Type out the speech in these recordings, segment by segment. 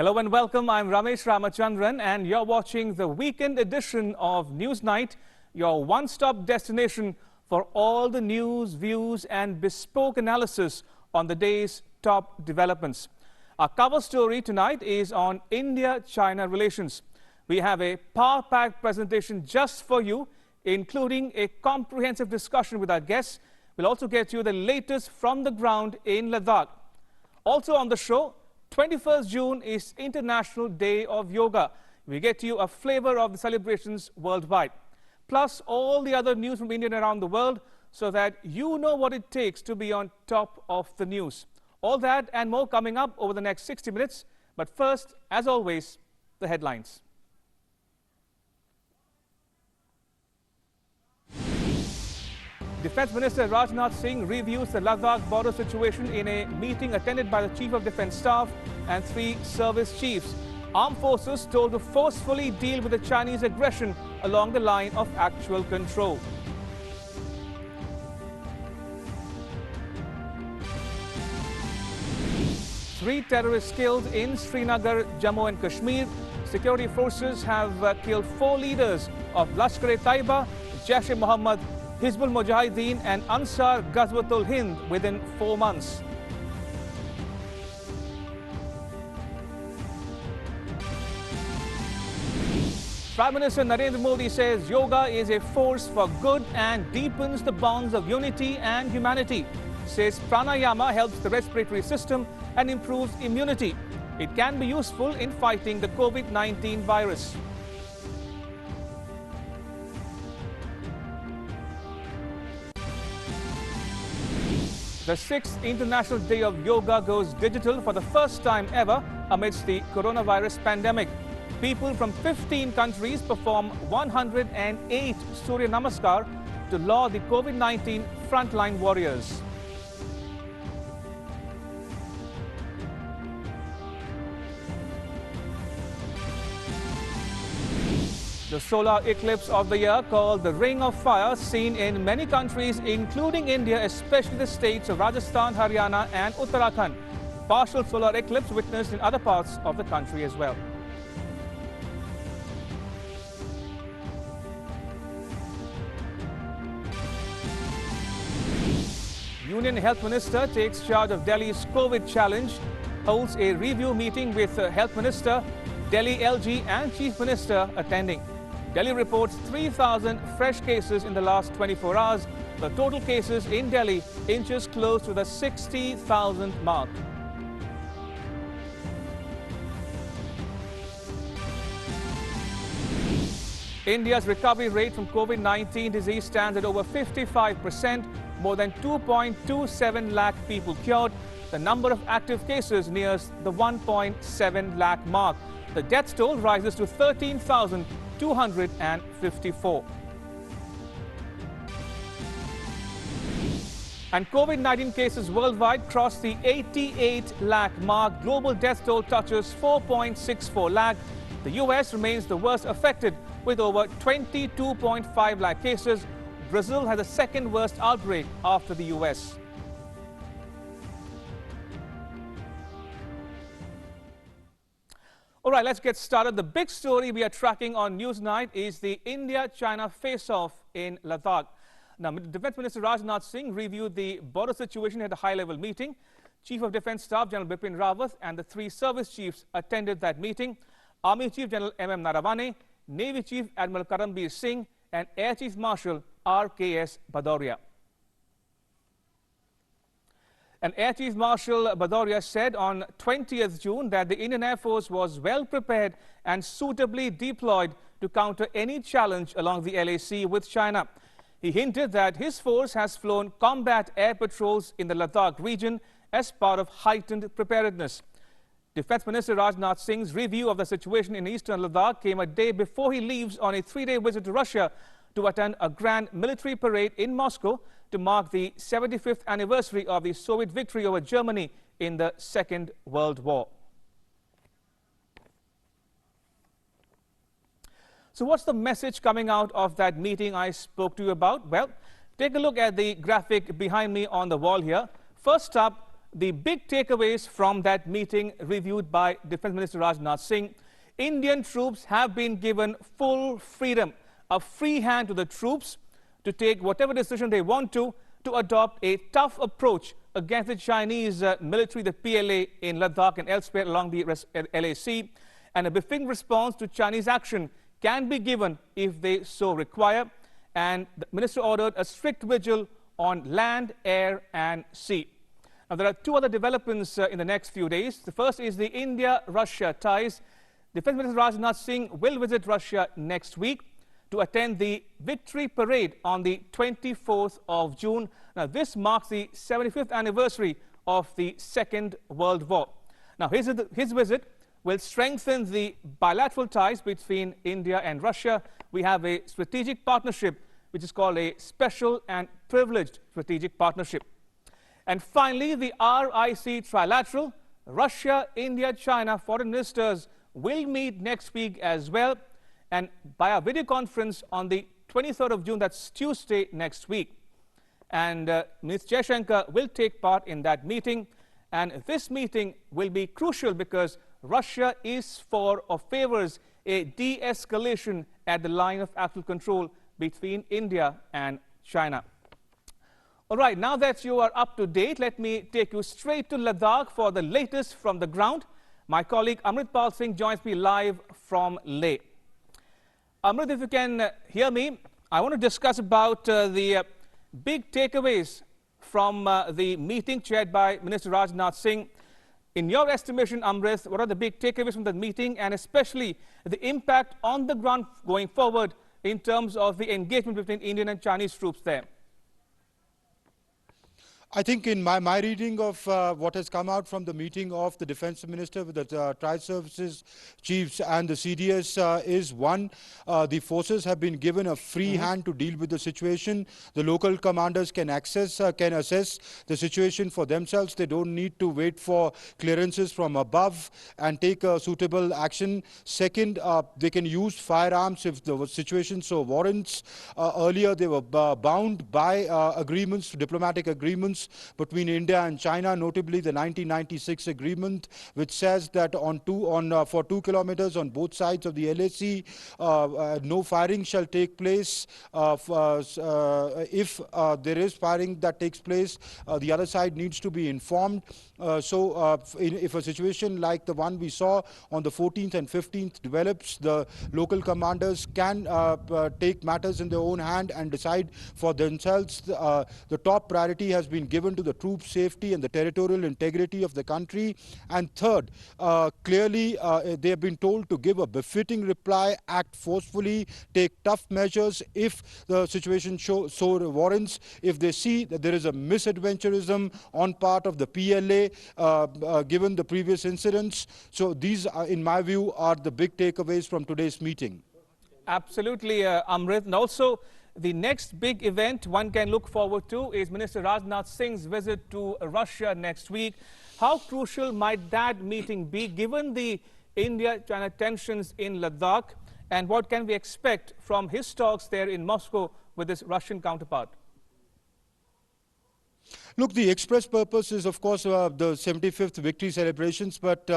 Hello and welcome. I'm Ramesh Ramachandran and you're watching the weekend edition of News Night, your one-stop destination for all the news, views and bespoke analysis on the day's top developments. Our cover story tonight is on India-China relations. We have a power-packed presentation just for you, including a comprehensive discussion with our guests. We'll also get you the latest from the ground in Ladakh. Also on the show, 21st June is International Day of Yoga. We get you a flavor of the celebrations worldwide. Plus all the other news from India and around the world so that you know what it takes to be on top of the news. All that and more coming up over the next 60 minutes. But first, as always, the headlines. Defence Minister Rajnath Singh reviews the Ladakh border situation in a meeting attended by the Chief of Defence Staff and 3 service chiefs. Armed forces told to forcefully deal with the Chinese aggression along the line of actual control. Three terrorists killed in Srinagar, Jammu and Kashmir. Security forces have killed 4 leaders of Lashkar-e-Taiba, Jaish-e-Mohammed, Hizbul Mujahideen and Ansar Ghazwatul Hind within 4 months. Prime Minister Narendra Modi says yoga is a force for good and deepens the bonds of unity and humanity. Says pranayama helps the respiratory system and improves immunity. It can be useful in fighting the COVID-19 virus. The 6th International Day of Yoga goes digital for the first time ever amidst the coronavirus pandemic. People from 15 countries perform 108 Surya Namaskar to laud the COVID-19 frontline warriors. The solar eclipse of the year, called the Ring of Fire, seen in many countries, including India, especially the states of Rajasthan, Haryana and Uttarakhand. Partial solar eclipse witnessed in other parts of the country as well. Union Health Minister takes charge of Delhi's COVID challenge, holds a review meeting with Health Minister, Delhi LG and Chief Minister attending. Delhi reports 3,000 fresh cases in the last 24 hours. The total cases in Delhi inches close to the 60,000 mark. India's recovery rate from COVID-19 disease stands at over 55%, more than 2.27 lakh people cured. The number of active cases nears the 1.7 lakh mark. The death toll rises to 13,254. And COVID-19 cases worldwide cross the 88 lakh mark. Global death toll touches 4.64 lakh. The US remains the worst affected with over 22.5 lakh cases. Brazil has the second worst outbreak after the US. All right, let's get started. The big story we are tracking on Newsnight is the India-China face-off in Ladakh. Now, Defence Minister Rajnath Singh reviewed the border situation at a high-level meeting. Chief of Defence Staff General Bipin Rawat and the 3 service chiefs attended that meeting. Army Chief General M.M. Narawane, Navy Chief Admiral Karambir Singh and Air Chief Marshal R.K.S. Bhadauria. And Air Chief Marshal Bhadauria said on 20th June that the Indian Air Force was well prepared and suitably deployed to counter any challenge along the LAC with China. He hinted that his force has flown combat air patrols in the Ladakh region as part of heightened preparedness. Defence Minister Rajnath Singh's review of the situation in eastern Ladakh came a day before he leaves on a 3-day visit to Russia to attend a grand military parade in Moscow to mark the 75th anniversary of the Soviet victory over Germany in the Second World War. So what's the message coming out of that meeting I spoke to you about? Well, take a look at the graphic behind me on the wall here. First up, the big takeaways from that meeting reviewed by Defence Minister Rajnath Singh: Indian troops have been given full freedom, a free hand to the troops to take whatever decision they want to adopt a tough approach against the Chinese military, the PLA, in Ladakh and elsewhere along the LAC, and a befitting response to Chinese action can be given if they so require. And the minister ordered a strict vigil on land, air and sea. Now, there are two other developments in the next few days. The first is the India-Russia ties. Defence Minister Rajnath Singh will visit Russia next week to attend the Victory Parade on the 24th of June. Now, this marks the 75th anniversary of the Second World War. Now, his visit will strengthen the bilateral ties between India and Russia. We have a strategic partnership which is called a Special and Privileged Strategic Partnership. And finally, the RIC Trilateral, Russia, India, China foreign ministers will meet next week as well, and by a video conference on the 23rd of June, that's Tuesday next week. And Ms. Jaishankar will take part in that meeting. And this meeting will be crucial because Russia is for or favors a de-escalation at the line of actual control between India and China. All right, now that you are up to date, let me take you straight to Ladakh for the latest from the ground. My colleague Amritpal Singh joins me live from Leh. Amrit, if you can hear me, I want to discuss about the big takeaways from the meeting chaired by Minister Rajnath Singh. In your estimation, Amrit, what are the big takeaways from the meeting, and especially the impact on the ground going forward in terms of the engagement between Indian and Chinese troops there? I think in my reading of what has come out from the meeting of the Defence Minister with the Tri-Services Chiefs and the CDS is one, the forces have been given a free hand to deal with the situation. The local commanders can assess the situation for themselves. They don't need to wait for clearances from above and take suitable action. Second, they can use firearms if the situation so warrants. Earlier, they were bound by agreements, diplomatic agreements between India and China, notably the 1996 agreement, which says that for 2 kilometers on both sides of the LAC, no firing shall take place. If there is firing that takes place, the other side needs to be informed. If a situation like the one we saw on the 14th and 15th develops, the local commanders can take matters in their own hand and decide for themselves. The top priority has been given to the troops' safety and the territorial integrity of the country. And third, clearly they have been told to give a befitting reply, act forcefully, take tough measures if the situation so warrants. If they see that there is a misadventurism on part of the PLA, given the previous incidents. So these, in my view, are the big takeaways from today's meeting. Absolutely, Amrit. And also, the next big event one can look forward to is Minister Rajnath Singh's visit to Russia next week. How crucial might that meeting be given the India-China tensions in Ladakh? And what can we expect from his talks there in Moscow with his Russian counterpart? Look, the express purpose is, of course, the 75th victory celebrations. But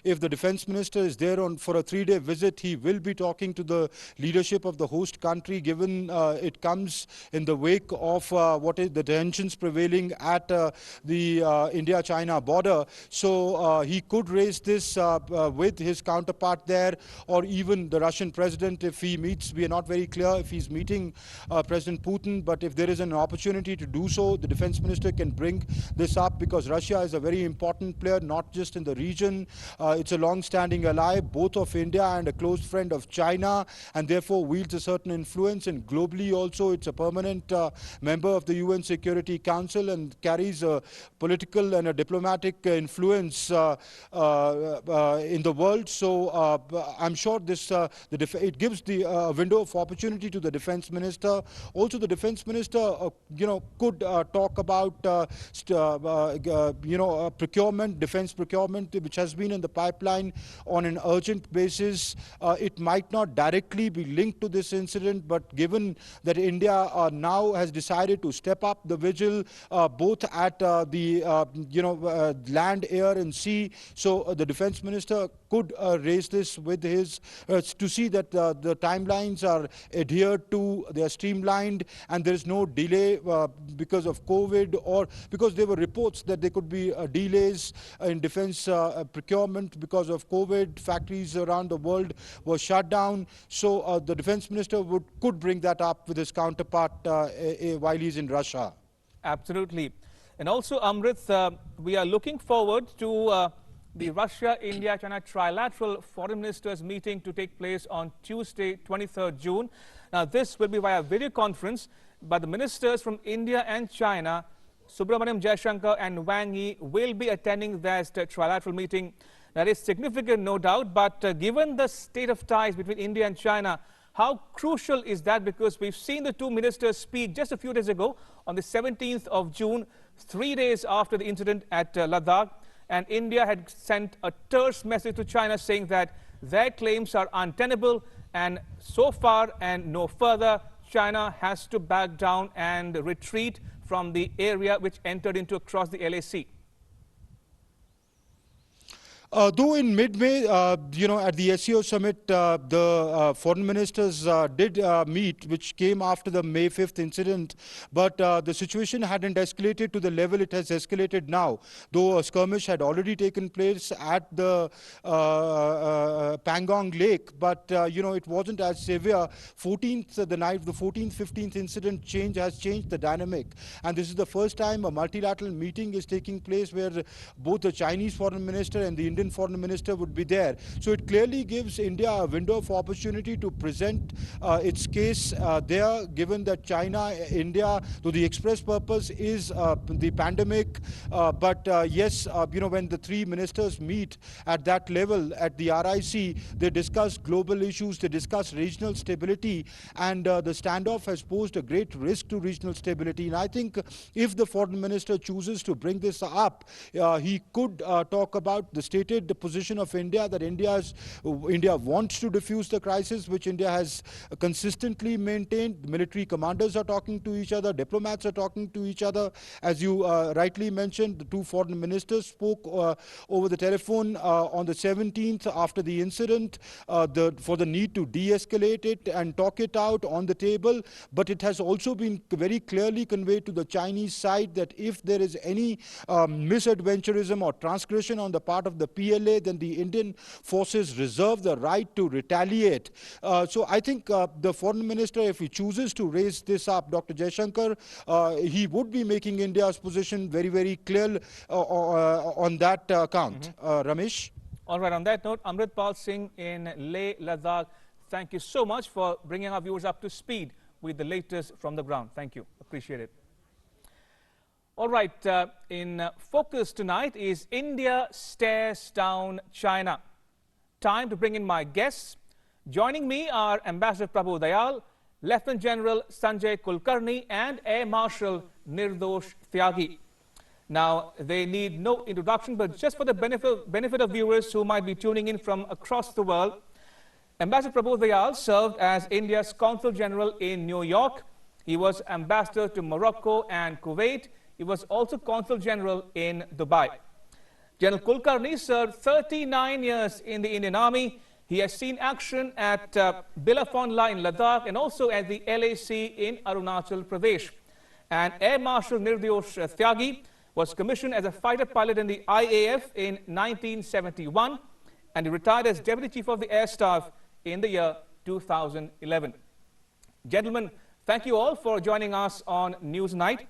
if the defense minister is there for a 3-day visit, he will be talking to the leadership of the host country, given it comes in the wake of what is the tensions prevailing at the India-China border. So he could raise this with his counterpart there, or even the Russian president if he meets. We are not very clear if he's meeting President Putin, but if there is an opportunity to do so, the defense minister can bring this up, because Russia is a very important player, not just in the region. It's a long-standing ally, both of India and a close friend of China, and therefore wields a certain influence. And globally also, it's a permanent member of the UN Security Council and carries a political and a diplomatic influence in the world. So I'm sure this it gives the window of opportunity to the defense minister. Also, the defense minister, could talk about procurement, defense procurement, which has been in the pipeline on an urgent basis. It might not directly be linked to this incident, but given that India now has decided to step up the vigil, both at land, air, and sea, so the defense minister could raise this with his to see that the timelines are adhered to, they are streamlined, and there is no delay because of COVID, or because there were reports that there could be delays in defense procurement because of COVID. Factories around the world were shut down. So the defense minister could bring that up with his counterpart while he's in Russia. Absolutely. And also, Amrit, we are looking forward to the Russia-India-China trilateral foreign ministers meeting to take place on Tuesday, 23rd June. Now, this will be via video conference, but the ministers from India and China, Subramaniam Jaishankar and Wang Yi, will be attending that trilateral meeting. That is significant, no doubt, but given the state of ties between India and China, how crucial is that? Because we've seen the two ministers speak just a few days ago on the 17th of June, 3 days after the incident at Ladakh. And India had sent a terse message to China saying that their claims are untenable, and so far and no further, China has to back down and retreat from the area which entered into across the LAC. Though in mid-May, at the SEO summit, the foreign ministers did meet, which came after the May 5th incident, but the situation hadn't escalated to the level it has escalated now, though a skirmish had already taken place at the Pangong Lake, but, it wasn't as severe. The 14th, 15th incident has changed the dynamic, and this is the first time a multilateral meeting is taking place where both the Chinese foreign minister and the Indian foreign minister would be there. So it clearly gives India a window of opportunity to present its case there, given that China, India, though the express purpose is the pandemic, but yes, when the three ministers meet at that level at the RIC, they discuss global issues, they discuss regional stability, and the standoff has posed a great risk to regional stability. And I think if the foreign minister chooses to bring this up, he could talk about the stated position of India, that India wants to defuse the crisis, which India has consistently maintained. Military commanders are talking to each other, diplomats are talking to each other. As you rightly mentioned, the two foreign ministers spoke over the telephone on the 17th after the incident for the need to de-escalate it and talk it out on the table. But it has also been very clearly conveyed to the Chinese side that if there is any misadventurism or transgression on the part of the PLA, then the Indian forces reserve the right to retaliate. So I think the foreign minister, if he chooses to raise this up, Dr. Jaishankar, he would be making India's position very, very clear on that count. Ramesh? All right, on that note, Amritpal Singh in Leh, Ladakh, thank you so much for bringing our viewers up to speed with the latest from the ground. Thank you. Appreciate it. All right, in focus tonight is India stares down China. Time to bring in my guests. Joining me are Ambassador Prabhu Dayal, Lieutenant General Sanjay Kulkarni, and Air Marshal Nirdosh Tyagi. Now, they need no introduction, but just for the benefit of viewers who might be tuning in from across the world, Ambassador Prabhu Dayal served as India's Consul General in New York. He was Ambassador to Morocco and Kuwait. He was also Consul General in Dubai. General Kulkarni served 39 years in the Indian Army. He has seen action at Bilafon in Ladakh and also at the LAC in Arunachal Pradesh. And Air Marshal Nirdosh Tyagi was commissioned as a fighter pilot in the IAF in 1971, and he retired as Deputy Chief of the Air Staff in the year 2011. Gentlemen, thank you all for joining us on News Night.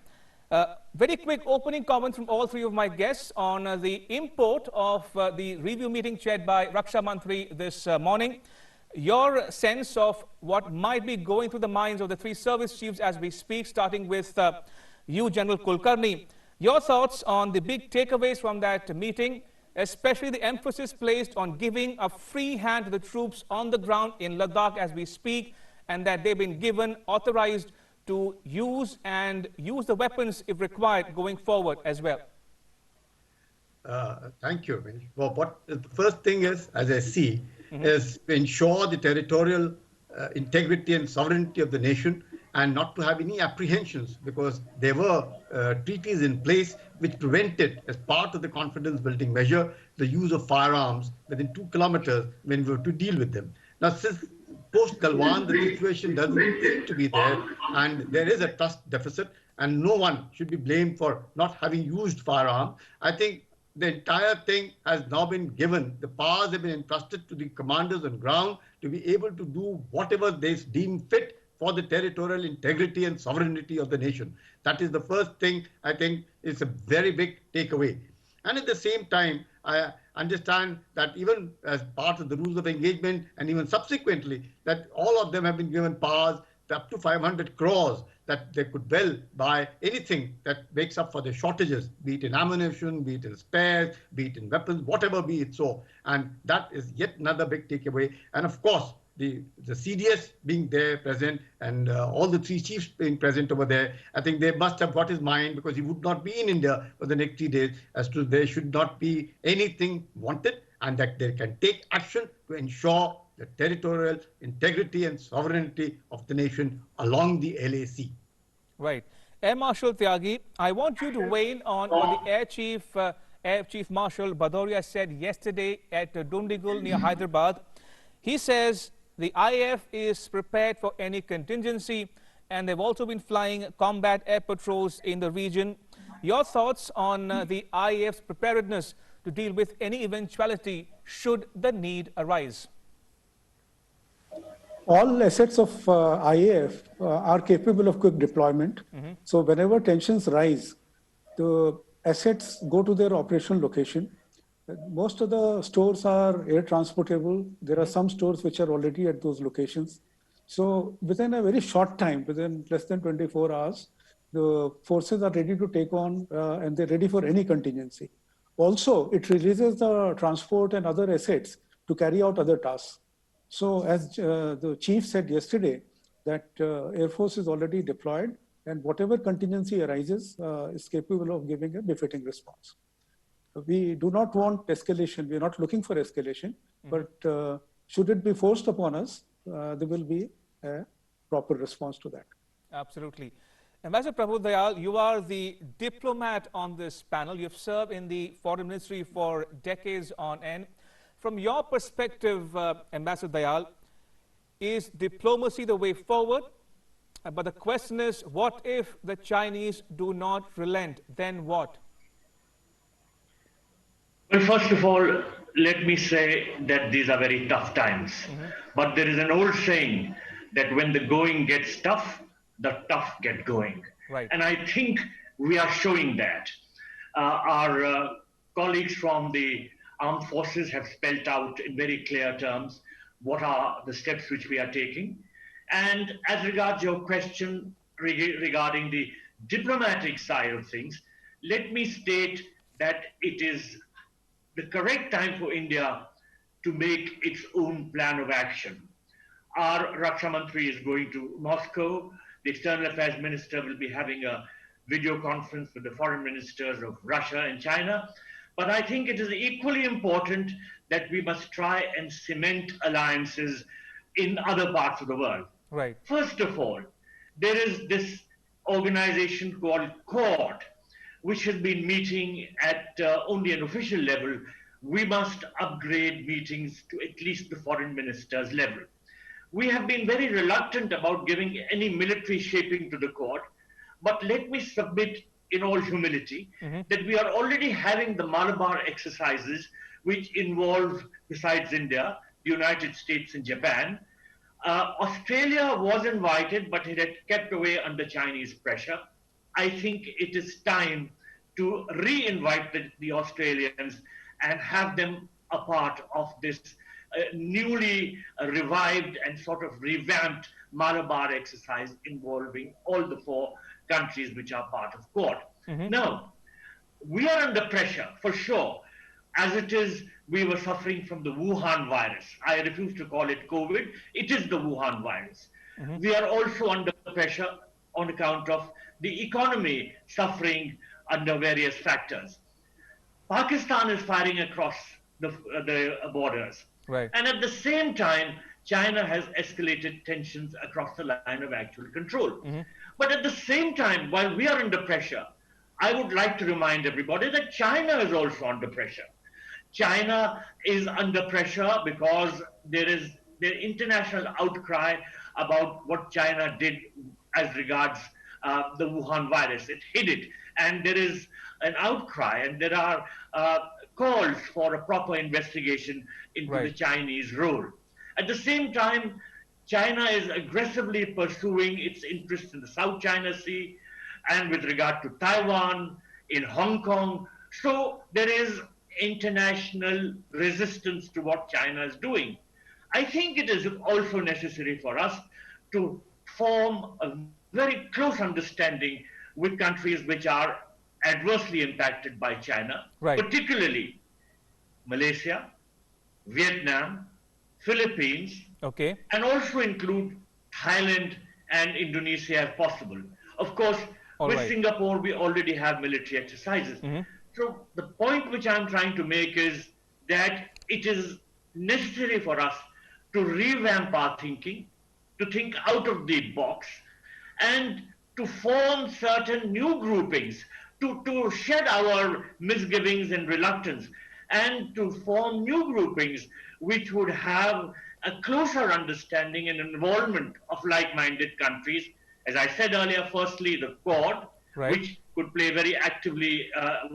Very quick opening comments from all three of my guests on the import of the review meeting chaired by Raksha Mantri this morning. Your sense of what might be going through the minds of the three service chiefs as we speak, starting with you, General Kulkarni. Your thoughts on the big takeaways from that meeting, especially the emphasis placed on giving a free hand to the troops on the ground in Ladakh as we speak, and that they've been given, authorized to use the weapons if required going forward as well? Thank you. Well, what the first thing is, as I see, is to ensure the territorial integrity and sovereignty of the nation, and not to have any apprehensions, because there were treaties in place which prevented, as part of the confidence building measure, the use of firearms within 2 kilometers when we were to deal with them. Now, since post Galwan, the situation doesn't seem to be there, and there is a trust deficit, and no one should be blamed for not having used firearms. I think the entire thing has now been given. The powers have been entrusted to the commanders on ground to be able to do whatever they deem fit for the territorial integrity and sovereignty of the nation. That is the first thing I think is a very big takeaway. And at the same time, I understand that even as part of the rules of engagement, and even subsequently, that all of them have been given powers up to 500 crores that they could well buy anything that makes up for the shortages, be it in ammunition, be it in spares, be it in weapons, whatever be it so. And that is yet another big takeaway. And of course, the CDS being there present, and all the 3 chiefs being present over there, I think they must have got his mind, because he would not be in India for the next 3 days, as to there should not be anything wanted, and that they can take action to ensure the territorial integrity and sovereignty of the nation along the LAC. Right. Air Marshal Tyagi, I want you to weigh in on what the Air Chief Marshal Bhadoria said yesterday at Dundigul near Hyderabad. He says the IAF is prepared for any contingency, and they've also been flying combat air patrols in the region. Your thoughts on the IAF's preparedness to deal with any eventuality should the need arise? All assets of IAF are capable of quick deployment. So whenever tensions rise, the assets go to their operational location. Most of the stores are air transportable. There are some stores which are already at those locations. So within a very short time, within less than 24 hours, the forces are ready to take on and they're ready for any contingency. Also, it releases the transport and other assets to carry out other tasks. So as the chief said yesterday, that Air Force is already deployed, and whatever contingency arises is capable of giving a befitting response. We do not want escalation. We are not looking for escalation, but should it be forced upon us, there will be a proper response to that. Absolutely. Ambassador Prabhu Dayal, you are the diplomat on this panel. You've served in the Foreign Ministry for decades on end. From your perspective, Ambassador Dayal, is diplomacy the way forward? But the question is, what if the Chinese do not relent? Then what? Well, first of all, let me say that these are very tough times. But there is an old saying that when the going gets tough, the tough get going. Right. And I think we are showing that. Our colleagues from the armed forces have spelled out in very clear terms what are the steps which we are taking. And as regards your question regarding the diplomatic side of things, let me state that it is the correct time for India to make its own plan of action. Our Raksha Mantri is going to Moscow. The External Affairs Minister will be having a video conference with the foreign ministers of Russia and China. But I think it is equally important that we must try and cement alliances in other parts of the world. Right. First of all, there is this organization called Quad, which has been meeting at only an official level. We must upgrade meetings to at least the foreign ministers level. We have been very reluctant about giving any military shaping to the Quad, but let me submit in all humility that we are already having the Malabar exercises, which involve, besides India, the United States and Japan. Australia was invited, but it had kept away under Chinese pressure. I think it is time to re-invite the Australians and have them a part of this newly revived and sort of revamped Malabar exercise involving all the 4 countries which are part of Quad. Now, we are under pressure for sure. As it is, we were suffering from the Wuhan virus. I refuse to call it COVID. It is the Wuhan virus. We are also under pressure on account of the economy suffering under various factors. Pakistan is firing across the borders. Right. And at the same time, China has escalated tensions across the line of actual control. But at the same time, while we are under pressure, I would like to remind everybody that China is also under pressure. China is under pressure because there is the international outcry about what China did as regards the Wuhan virus. It hid it, and there is an outcry, and there are calls for a proper investigation into the Chinese role. At the same time, China is aggressively pursuing its interests in the South China Sea and with regard to Taiwan, in Hong Kong. So there is international resistance to what China is doing. I think it is also necessary for us to form a very close understanding with countries which are adversely impacted by China, particularly Malaysia, Vietnam, Philippines, and also include Thailand and Indonesia if possible. Of course, with Singapore, we already have military exercises. So the point which I'm trying to make is that it is necessary for us to revamp our thinking, to think out of the box, and to form certain new groupings, to shed our misgivings and reluctance, and to form new groupings which would have a closer understanding and involvement of like-minded countries. As I said earlier, firstly, the Quad, which could play very actively a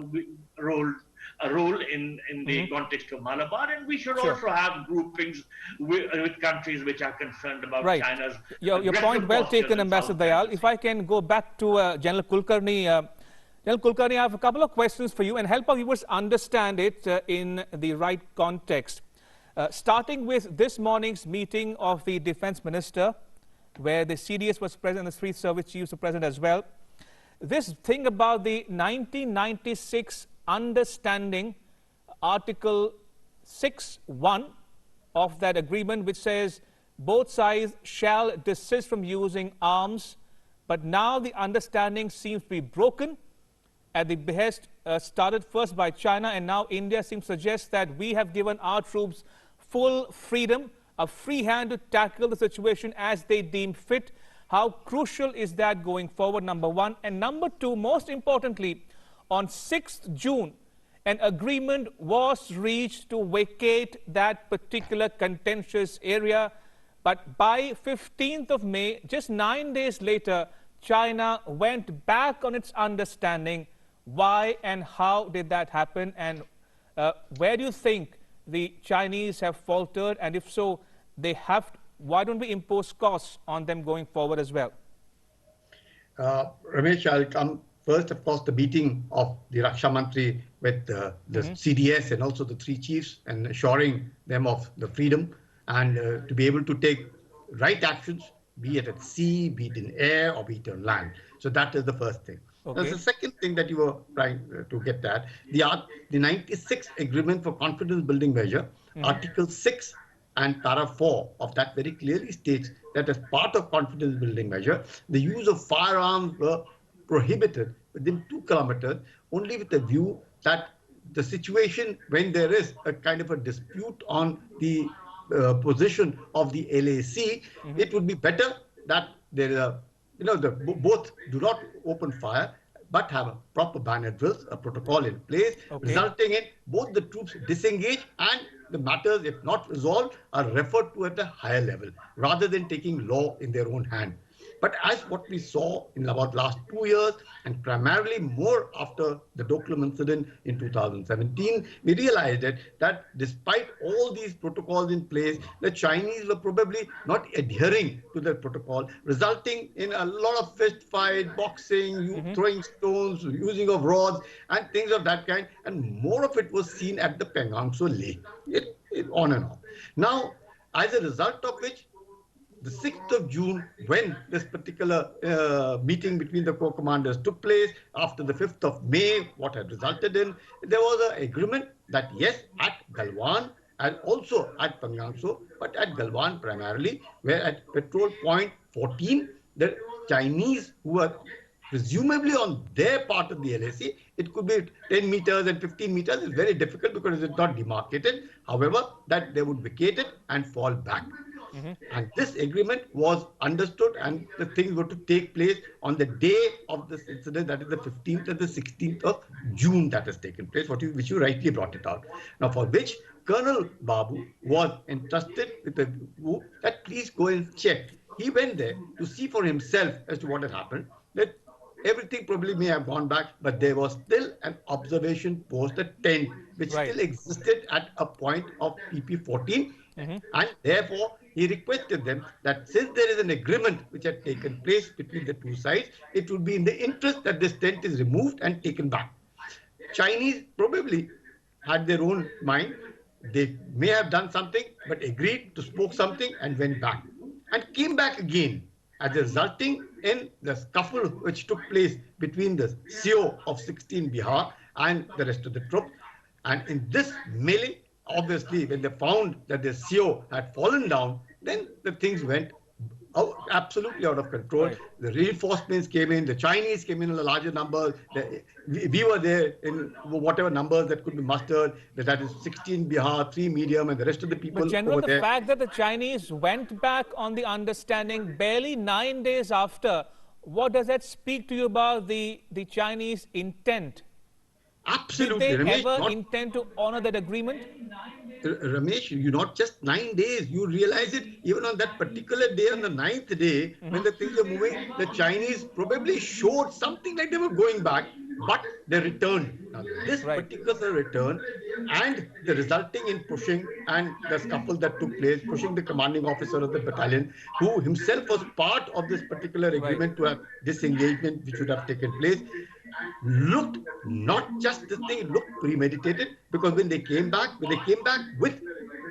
role in the context of Malabar, and we should also have groupings with countries which are concerned about China's. Your point well taken, Ambassador Dayal. If I can go back to General Kulkarni. General Kulkarni, I have a couple of questions for you, and help our viewers understand it in the right context. Starting with this morning's meeting of the Defense Minister, where the CDS was present and the three service chiefs were present as well. This thing about the 1996 understanding, Article 6.1 of that agreement, which says both sides shall desist from using arms, but now the understanding seems to be broken at the behest started first by China, and now India seems to suggest that we have given our troops full freedom, a free hand to tackle the situation as they deem fit. How crucial is that going forward, number one? And number two, most importantly, on 6th June, an agreement was reached to vacate that particular contentious area. But by 15th of May, just 9 days later, China went back on its understanding. Why and how did that happen? And where do you think the Chinese have faltered? And if so, why don't we impose costs on them going forward as well? Ramesh, I'll come first, of course, the meeting of the Raksha Mantri with the CDS and also the three chiefs, and assuring them of the freedom and to be able to take right actions, be it at sea, be it in air, or be it on land. So that is the first thing. There's the second thing that you were trying to get at, the 96 Agreement for Confidence Building Measure, Article 6 and Para 4 of that very clearly states that as part of confidence building measure, the use of firearms were prohibited within 2 kilometers, only with the view that the situation when there is a kind of a dispute on the position of the LAC, it would be better that there is both do not open fire, but have a proper banner drills, a protocol in place, resulting in both the troops disengage and the matters, if not resolved, are referred to at a higher level, rather than taking law in their own hand. But as what we saw in about last 2 years, and primarily more after the Doklam incident in 2017, we realized that despite all these protocols in place, the Chinese were probably not adhering to the protocol, resulting in a lot of fist fight, boxing, throwing stones, using of rods, and things of that kind. And more of it was seen at the Pengangso Lake, on and on. Now, as a result of which, the 6th of June, when this particular meeting between the corps commanders took place, after the 5th of May, what had resulted in, there was an agreement that yes, at Galwan and also at Pangangso, but at Galwan primarily, where at Petrol Point 14, the Chinese who are presumably on their part of the LAC, it could be 10 meters and 15 meters. It's very difficult because it's not demarcated. However, that they would vacate it and fall back. And this agreement was understood, and the things were to take place on the day of this incident, that is the 15th and the 16th of June that has taken place, which you rightly brought it out. Now, for which Colonel Babu was entrusted with the view that please go and check. He went there to see for himself as to what had happened, that everything probably may have gone back, but there was still an observation post, a tent, which still existed at a point of PP14. And therefore, he requested them that since there is an agreement which had taken place between the two sides, it would be in the interest that this tent is removed and taken back. Chinese probably had their own mind. They may have done something, but agreed to spoke something and went back. And came back again, as resulting in the scuffle which took place between the CO of 16 Bihar and the rest of the troops. And in this melee, obviously, when they found that the CO had fallen down, then the things went absolutely out of control. The reinforcements came in, the Chinese came in a larger number. We were there in whatever numbers that could be mustered. That is 16 Bihar, 3 medium, and the rest of the people But General, over there. the fact that the Chinese went back on the understanding barely 9 days after, what does that speak to you about the Chinese intent? Absolutely. Did they Ramesh, ever intend to honor that agreement? Ramesh, you not just 9 days, you realize it even on that particular day, on the 9th day, when the things were moving, the Chinese probably showed something like they were going back, but they returned. Now, this particular return and the resulting in pushing and the scuffle that took place, pushing the commanding officer of the battalion, who himself was part of this particular agreement to have disengagement which would have taken place, looked not just the thing, it looked premeditated, because when they came back with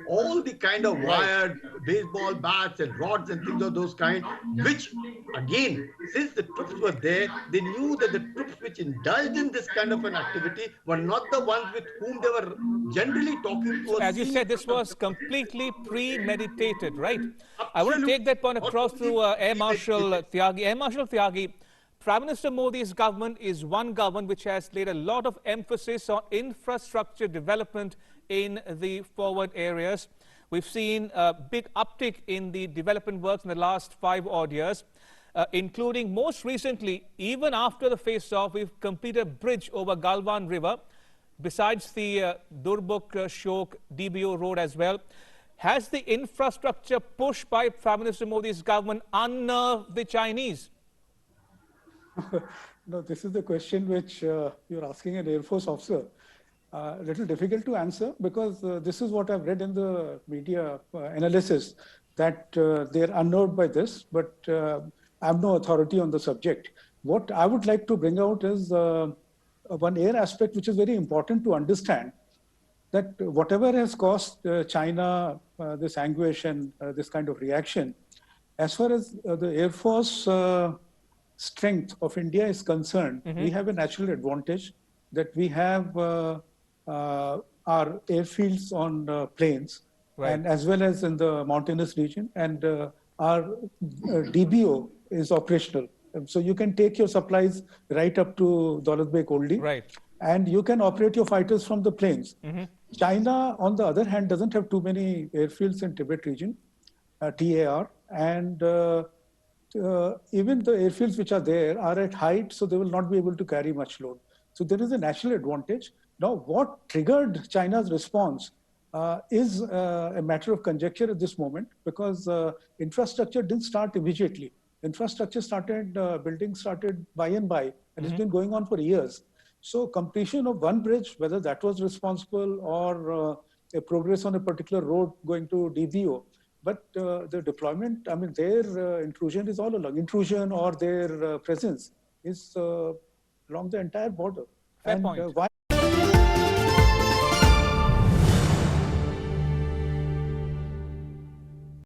all the kind of wired baseball bats and rods and things of those kind, which again, since the troops were there, they knew that the troops which indulged in this kind of an activity were not the ones with whom they were generally talking to. As you said, this was completely premeditated, right? Absolutely. I want to take that point across to Air Marshal Tyagi. Air Marshal Tyagi, Prime Minister Modi's government is one government which has laid a lot of emphasis on infrastructure development in the forward areas. We've seen a big uptick in the development works in the last 5 odd years, including most recently, even after the face-off, we've completed a bridge over Galwan River, besides the Durbuk-Shok DBO road as well. Has the infrastructure push by Prime Minister Modi's government unnerved the Chinese? No, this is the question which you're asking an Air Force officer. A little difficult to answer, because this is what I've read in the media analysis, that they're unnerved by this, but I have no authority on the subject. What I would like to bring out is one air aspect which is very important to understand, that whatever has caused China this anguish and this kind of reaction, as far as the Air Force strength of India is concerned, we have a natural advantage that we have our airfields on plains, and as well as in the mountainous region, and our DBO is operational. So you can take your supplies right up to Daulat Beg Oldie, and you can operate your fighters from the plains. China, on the other hand, doesn't have too many airfields in Tibet region, TAR, and even the airfields which are there are at height, so they will not be able to carry much load. So there is a natural advantage. Now, what triggered China's response is a matter of conjecture at this moment, because infrastructure didn't start immediately. Infrastructure started, building started by and by, and it's been going on for years. So completion of one bridge, whether that was responsible or a progress on a particular road going to DBO, but the deployment, I mean, their intrusion is all along. Intrusion or their presence is along the entire border. Fair point. Why